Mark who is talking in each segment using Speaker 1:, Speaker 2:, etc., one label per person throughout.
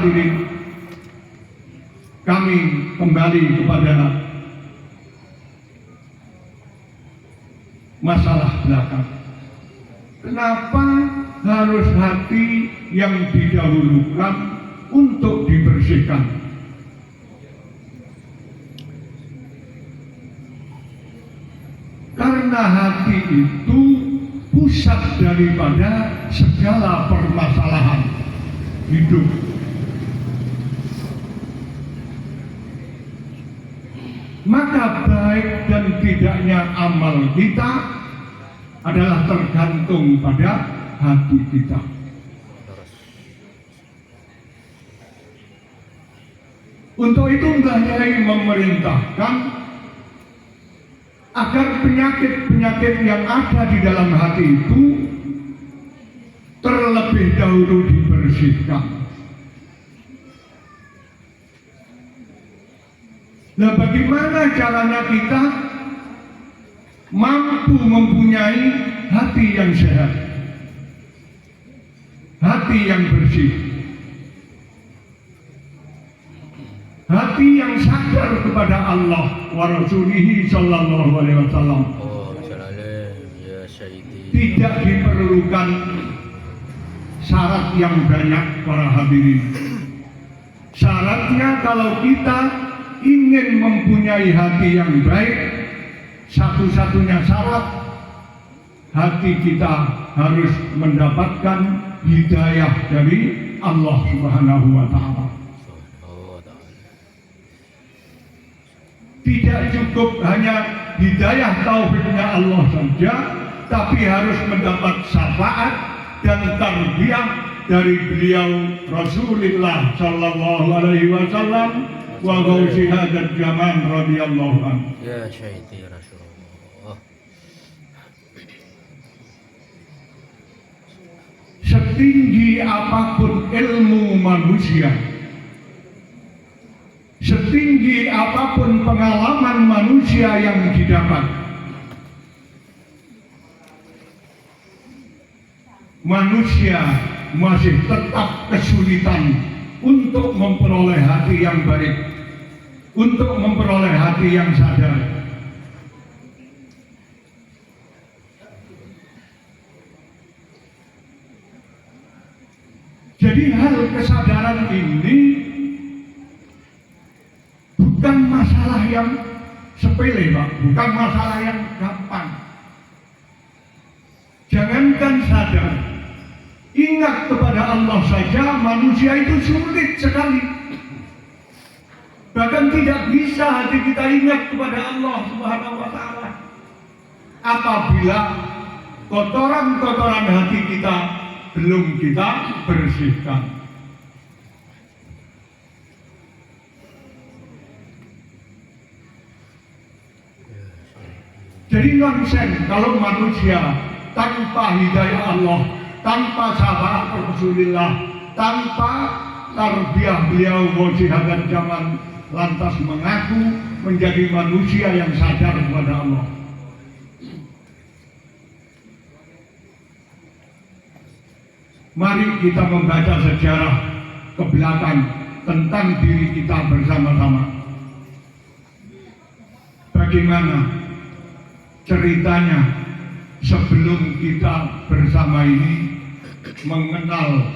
Speaker 1: hadirin, kami kembali kepada masalah belakang. Kenapa harus hati yang didahulukan untuk dibersihkan? Karena hati itu pusat daripada segala permasalahan hidup. Maka baik dan tidaknya amal kita adalah tergantung pada hati kita. Untuk itu Mbah Yai memerintahkan agar penyakit-penyakit yang ada di dalam hati itu terlebih dahulu dibersihkan. Nah, bagaimana caranya kita mampu mempunyai hati yang sehat, hati yang bersih, hati yang sadar kepada Allah wa Rasulihi sallallahu alaihi wasallam. Tidak diperlukan syarat yang banyak para hadirin. Syaratnya kalau kita ingin mempunyai hati yang baik, satu-satunya syarat hati kita harus mendapatkan hidayah dari Allah Subhanahu wa Ta'ala. Tidak cukup hanya hidayah taufiknya Allah saja, tapi harus mendapat syafaat dan tarbiyah dari beliau Rasulullah sallallahu alaihi wasallam wa gausi hadzal zaman radhiyallahu anhu.
Speaker 2: Ya syaiti Rasulullah.
Speaker 1: Setinggi apapun ilmu manusia, setinggi apapun pengalaman manusia yang didapat, manusia masih tetap kesulitan untuk memperoleh hati yang baik, untuk memperoleh hati yang sadar. Jadi hal kesadaran ini bukan masalah yang sepele, Pak, bukan masalah yang gampang. Jangankan sadar, ingat kepada Allah saja manusia itu sulit sekali. Bahkan tidak bisa hati kita ingat kepada Allah Subhanahu wa Ta'ala apabila kotoran-kotoran hati kita belum kita bersihkan. Jadi nonsen kalau manusia tanpa hidayah Allah, tanpa syafaat Rasulullah, tanpa tarbiyah beliau wajihatan zaman, lantas mengaku menjadi manusia yang sadar kepada Allah. Mari kita membaca sejarah ke belakang tentang diri kita bersama-sama. Bagaimana ceritanya sebelum kita bersama ini mengenal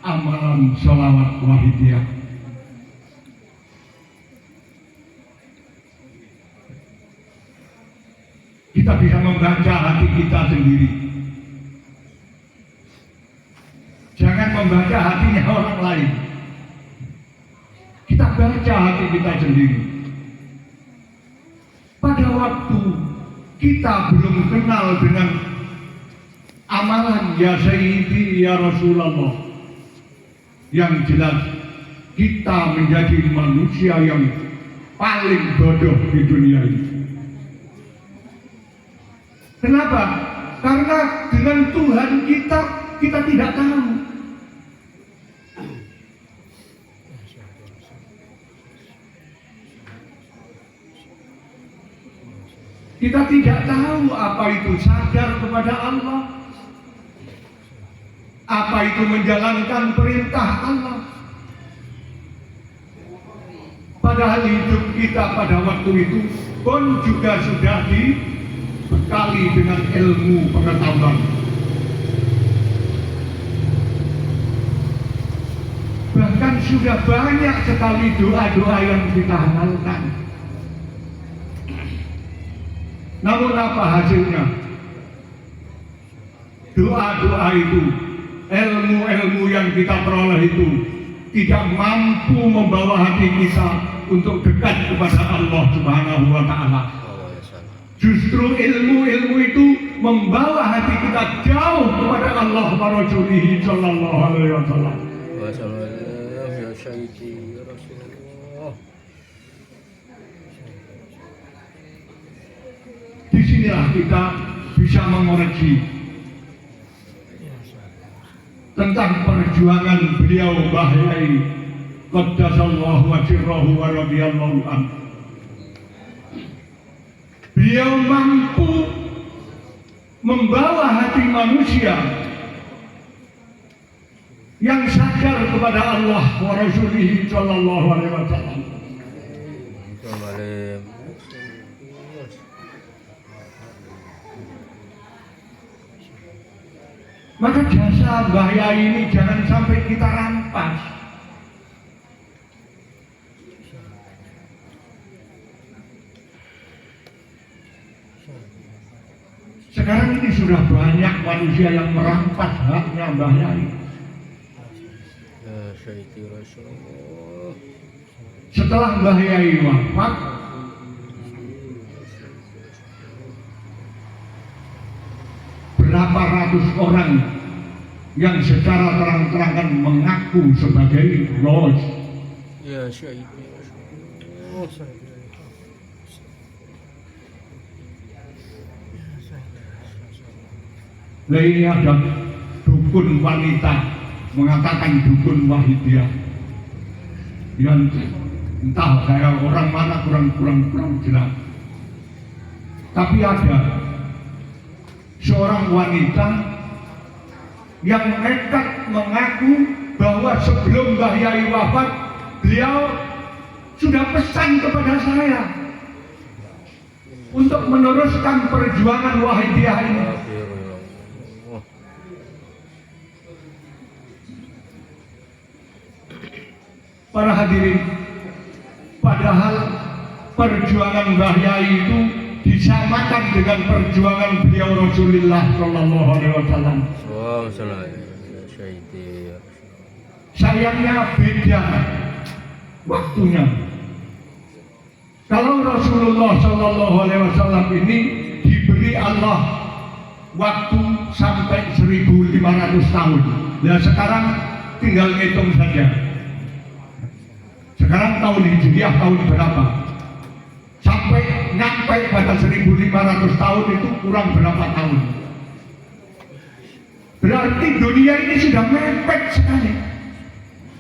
Speaker 1: amalan sholawat wahidiyah. Kita bisa membaca hati kita sendiri. Jangan membaca hatinya orang lain. Kita baca hati kita sendiri. Pada waktu kita belum kenal dengan amalan ya Sayyidi ya Rasulullah, yang jelas kita menjadi manusia yang paling bodoh di dunia ini. Kenapa? Karena dengan Tuhan kita tidak tahu. Kita tidak tahu apa itu sadar kepada Allah, apa itu menjalankan perintah Allah. Padahal hidup kita pada waktu itu pun juga sudah dibekali dengan ilmu pengetahuan. Bahkan sudah banyak sekali doa-doa yang kita hafalkan. Namun apa hasilnya? Doa-doa itu, ilmu-ilmu yang kita peroleh itu tidak mampu membawa hati kita untuk dekat kepada Allah Subhanahu wa Ta'ala. Justru ilmu-ilmu itu membawa hati kita jauh kepada Allah wa Rasulih sallallahu alaihi wasallam.
Speaker 2: Ya Sayyidi ya Rasulullah.
Speaker 1: Disinilah kita bisa mengoreksi tentang perjuangan beliau Mbah Yai Qaddasallahu wa sirrahu wa radhiyallahu anhu. Beliau mampu membawa hati manusia yang sadar kepada Allah wa Rasulih sallallahu alaihi wasallam. Maka jasa Mbah Yai ini jangan sampai kita rampas. Sekarang ini sudah banyak manusia yang merampas haknya Mbah Yai.
Speaker 2: Ya Sayyidi Rasulullah.
Speaker 1: Setelah Mbah Yai wafat, berapa ratus orang yang secara terang-terangan mengaku sebagai Roh.
Speaker 2: Ya Sayyidi Rasulullah.
Speaker 1: Nah, ini ada dukun wanita mengatakan dukun Wahidiyah yang entah kayak orang mana kurang jelas. Tapi ada seorang wanita yang nekat mengaku bahwa sebelum Mbah Yai wafat beliau sudah pesan kepada saya untuk meneruskan perjuangan Wahidiyah ini. Para hadirin, padahal perjuangan Mbah Yai itu disamakan dengan perjuangan beliau Rasulullah sallallahu alaihi wasallam. Sayangnya beda waktunya. Kalau Rasulullah sallallahu alaihi wasallam ini diberi Allah waktu sampai 1500 tahun. Nah sekarang tinggal ngitung saja. Sekarang tahun Hijriah tahun berapa? Sampai nyampe pada 1500 tahun itu kurang berapa tahun? Berarti dunia ini sudah mepet sekali.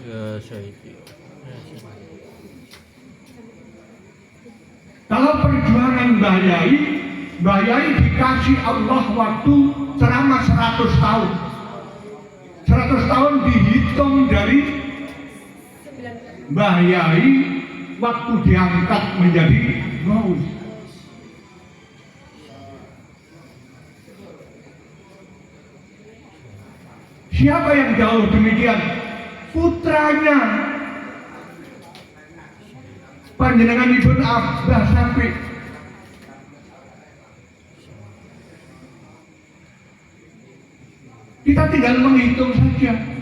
Speaker 2: Ya Sayyidi.
Speaker 1: Kalau perjuangan Mbah Yai dikasih Allah waktu selama 100 tahun. 100 tahun dihitung dari Mbah Yai waktu diangkat menjadi Gaus. Siapa yang jauh demikian? Putranya panjenengan Ibn Abbas Syafi'i. Kita tinggal menghitung saja.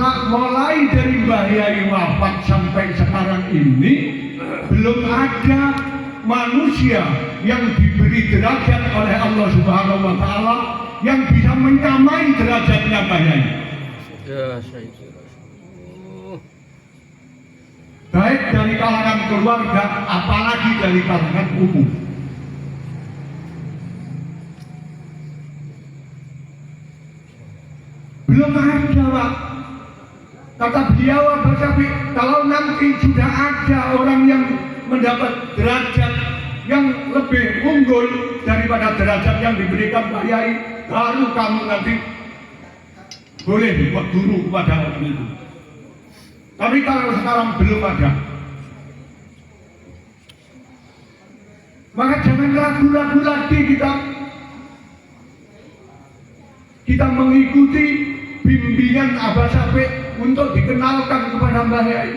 Speaker 1: Mulai dari Mbah Yai wafat sampai sekarang ini belum ada manusia yang diberi derajat oleh Allah Subhanahu wa Ta'ala yang bisa menyamai derajatnya Mbah Yai.
Speaker 2: Ya Sayyidi.
Speaker 1: Baik dari kalangan keluarga, apalagi dari kalangan umum. Belum ada, Pak. Kata beliau Abbas Syafi'i, kalau nanti sudah ada orang yang mendapat derajat yang lebih unggul daripada derajat yang diberikan Mbah Yai, baru kamu nanti boleh buat guru kepada orang itu. Tapi kalau sekarang belum ada, maka jangan ragu-ragu lagi kita mengikuti bimbingan Abah Syafiq untuk dikenalkan kepada Mbah Yai.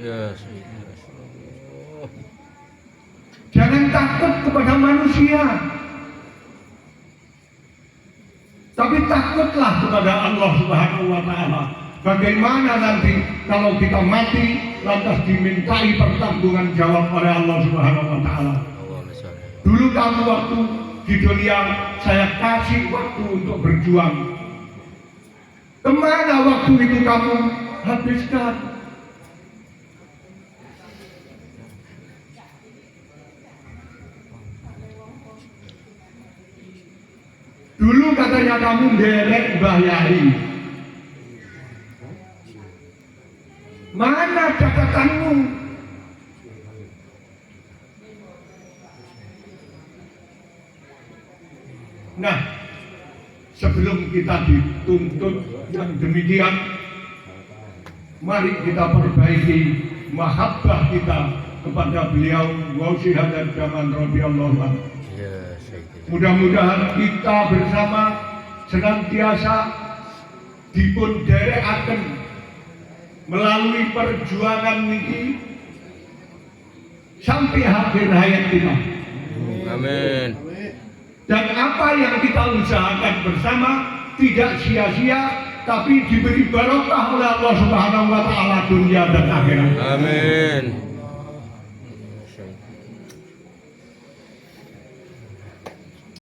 Speaker 2: Ya Sayyidi Rasulullah.
Speaker 1: Jangan takut kepada manusia, tapi takutlah kepada Allah Subhanahu wa Ta'ala. Bagaimana nanti kalau kita mati lantas dimintai pertanggungan jawab oleh Allah Subhanahu wa Ta'ala.
Speaker 2: Allahumma shalli.
Speaker 1: Dulu kamu waktu di dunia saya kasih waktu untuk berjuang. Kemana waktu itu kamu habiskan? Dulu katanya kamu derek Mbah Yai. Mana catatanmu? Nah, sebelum kita dituntut yang demikian, mari kita perbaiki mahabbah kita kepada beliau Gausi Hadat Zaman radhiyallahu anhu.
Speaker 2: Ya Sayyidi.
Speaker 1: Mudah-mudahan kita bersama senantiasa dipun derekaken melalui perjuangan niki sampai akhir hayat kita.
Speaker 2: Amin.
Speaker 1: Dan apa yang kita usahakan bersama tidak sia-sia, tapi diberi barokah oleh Allah Subhanahu wa Ta'ala dunia dan akhirat.
Speaker 2: Amin.